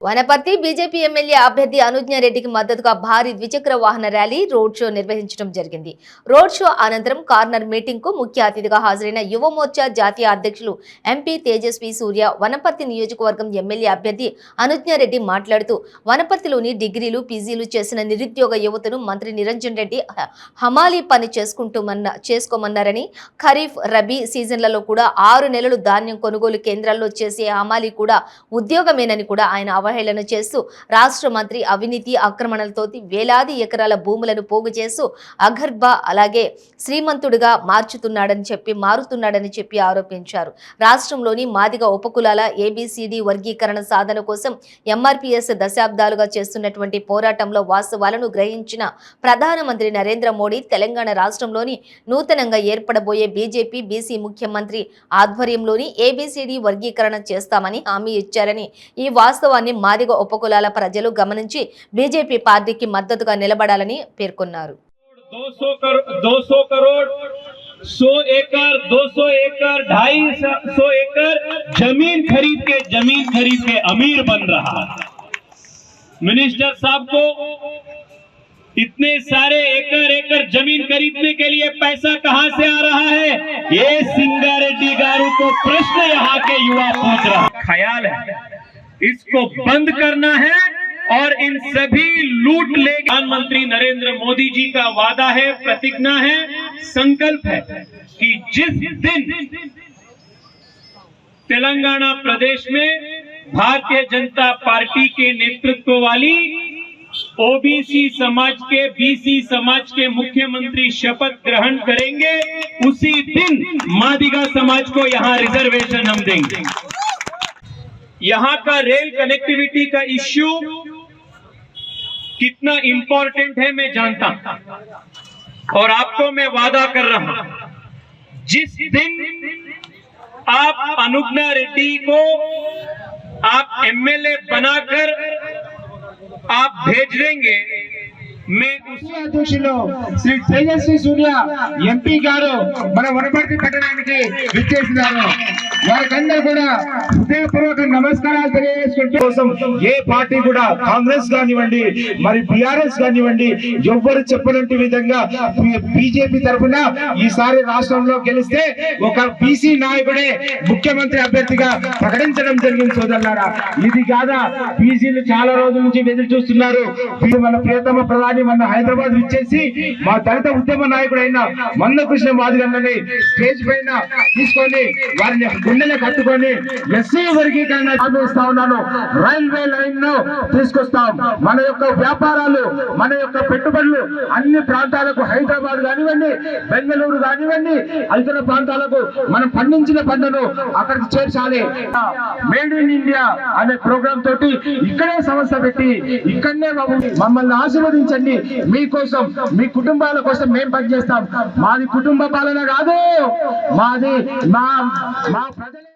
Wanaparthy BJP MLA అభ్యర్థి అనుజ్ఞ రెడ్డికి మద్దతుగా భారీ ద్విచక్ర వాహన ర్యాలీ రోడ్ షో నిర్వహించడం జరిగింది. రోడ్ షో అనంతరం కార్నర్ మీటింగ్ కు ముఖ్య అతిథిగా హాజరైన యువ మోర్చా జాతీయ అధ్యక్షులు ఎంపీ తేజస్వి సూర్య వనపర్తి నియోజకవర్గం ఎమ్మెల్యే అభ్యర్థి అనుజ్ఞ రెడ్డి మాట్లాడుతూ వనపర్తిలోని డిగ్రీలు పీజీలు చేసిన నిరుద్యోగ యువతను మంత్రి నిరంజన్ రెడ్డి హమాలీ పని చేసుకోమన్నారని, ఖరీఫ్ రబీ సీజన్లలో కూడా 6 నెలలు ధాన్యం కొనుగోలు కేంద్రాల్లో చేసే హమాలీ కూడా ఉద్యోగమేనని కూడా ఆయన అవహేళన చేస్తూ రాష్ట్ర మంత్రి అవినీతి అక్రమణలతో వేలాది ఎకరాల భూములను పోగు చేస్తూ అగర్భ అలాగే శ్రీమంతుడిగా మారుతున్నాడని చెప్పి ఆరోపించారు. రాష్ట్రంలోని మాదిగ ఉపకులాల ఏబిసిడి వర్గీకరణ సాధన కోసం ఎంఆర్పీఎస్ దశాబ్దాలుగా చేస్తున్నటువంటి పోరాటంలో వాస్తవాలను గ్రహించిన ప్రధానమంత్రి నరేంద్ర మోడీ తెలంగాణ రాష్ట్రంలోని నూతనంగా ఏర్పడబోయే బీజేపీ బీసీ ముఖ్యమంత్రి ఆధ్వర్యంలోని ఏబిసిడి వర్గీకరణ చేస్తామని హామీ ఇచ్చారని, ఈ వాస్తవాన్ని మాదిగ ఉపకులాల ప్రజలు గమనించి బీజేపీ పార్టీకి మద్దతుగా నిలబడాలని పేర్కొన్నారు. 200 करोड़ 100 एकड़ 200 एकड़ 250 एकड़ जमीन खरीद के अमीर बन रहा है। मिनिस्टर साहब को इतने सारे एकड़ जमीन खरीदने के लिए पैसा कहां से आ रहा है, ये सिंगारेड्डी गारू को प्रश्न यहाँ के युवा पूछ रहा है। ख्याल है इसको बंद करना है और इन सभी लूट ले प्रधानमंत्री नरेंद्र मोदी जी का वादा है, प्रतिज्ञा है, संकल्प है कि जिस दिन तेलंगाना प्रदेश में भारतीय जनता पार्टी के नेतृत्व वाली ओबीसी समाज के बीसी समाज के मुख्यमंत्री शपथ ग्रहण करेंगे, उसी दिन मादिगा समाज को यहाँ रिजर्वेशन हम देंगे। यहाँ का रेल कनेक्टिविटी का इश्यू कितना इंपॉर्टेंट है मैं जानता हूं और आपको मैं वादा कर रहा हूं, जिस दिन आप अनुज्ञा रेड्डी को आप एमएलए बनाकर आप भेज देंगे, मैं उसी అధ్యక్షులు శ్రీ తేజస్వి సూర్య ఎంపీ గారు మన వనపర్తి పట్టణానికి విచ్చేసినారు. వారికందరూ కూడా హృదయపూర్వక నమస్కారాలు తెలియజేసుకుంటూ ఏ పార్టీ కూడా కాంగ్రెస్ కానివ్వండి మరి బీఆర్ఎస్ కానివ్వండి ఎవ్వరు చెప్పినట్టు విధంగా బీజేపీ తరఫున ఈసారి రాష్ట్రంలో గెలిస్తే ఒక బీసీ నాయకుడే ముఖ్యమంత్రి అభ్యర్థిగా ప్రకటించడం జరిగింది. సోదరులారా, ఇది కాదా బీసీలు చాలా రోజుల నుంచి ఎదురు చూస్తున్నారు. మన ప్రియతమ ప్రధాని మన హైదరాబాద్ ఇచ్చేసి మా దళిత ఉద్యమ నాయకుడైన మందకృష్ణ మాదిగన్నని స్టేజ్ పైన తీసుకొని వారిని గుండెలు కట్టుకొని ఎస్సీ వర్గీకరణ ఆలోచిస్తా ఉన్నాను. రైల్వే లైన్ ను తీసుకొస్తాం. మన యొక్క వ్యాపారాలు మన యొక్క పెట్టుబడులు అన్ని ప్రాంతాలకు హైదరాబాద్ కానివ్వండి బెంగళూరు కానివ్వండి ఇతర ప్రాంతాలకు మనం పండించిన పంటను అక్కడికి చేర్చాలి. మేడ్ ఇన్ ఇండియా అనే ప్రోగ్రామ్ తోటి ఇక్కడే సంస్థ పెట్టి ఇక్కడనే మమ్మల్ని ఆశీర్వదించండి, మీకోసం మీ కుటుంబాల కోసం మేము పనిచేస్తాం. మాది కుటుంబ పాలన కాదు, మాది మా ప్రజల